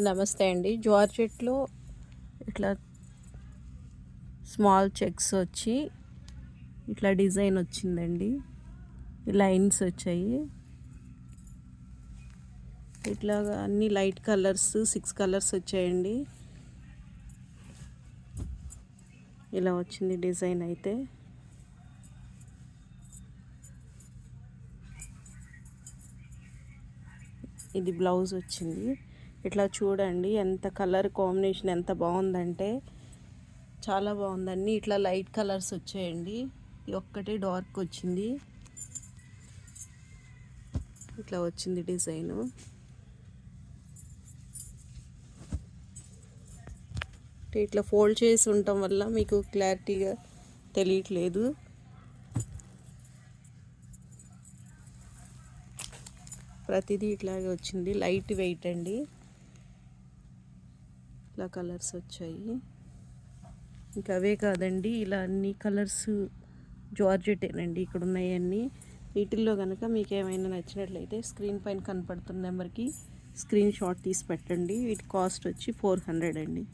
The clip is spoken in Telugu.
నమస్తే అండి. జార్జెట్లో ఇట్లా స్మాల్ చెక్స్ వచ్చి ఇట్లా డిజైన్ వచ్చిందండి. లైన్స్ వచ్చాయి. ఇట్లాగా అన్ని లైట్ కలర్స్ 6 కలర్స్ వచ్చాయండి. ఇలా వచ్చింది డిజైన్ అయితే. ఇది బ్లౌజ్ వచ్చింది. ఇట్లా చూడండి ఎంత కలర్ కాంబినేషన్ ఎంత బాగుందంటే చాలా బాగుందండి. ఇట్లా లైట్ కలర్స్ వచ్చాయండి. ఇది ఒక్కటే డార్క్ వచ్చింది. ఇట్లా వచ్చింది డిజైను. ఇట్లా ఫోల్డ్ చేసి ఉండటం వల్ల మీకు క్లారిటీగా తెలియట్లేదు. ప్రతిదీ ఇట్లాగే వచ్చింది. లైట్ వెయిట్ అండి. ఇలా కలర్స్ వచ్చాయి. ఇంకా అవే కాదండి, ఇలా అన్ని కలర్స్ జార్జెటేనండి ఇక్కడ ఉన్నాయన్నీ. వీటిల్లో కనుక మీకు ఏమైనా నచ్చినట్లయితే స్క్రీన్ పైన కనపడుతున్న నెంబర్కి స్క్రీన్ షాట్ తీసి పెట్టండి. వీటి కాస్ట్ వచ్చి 400 అండి.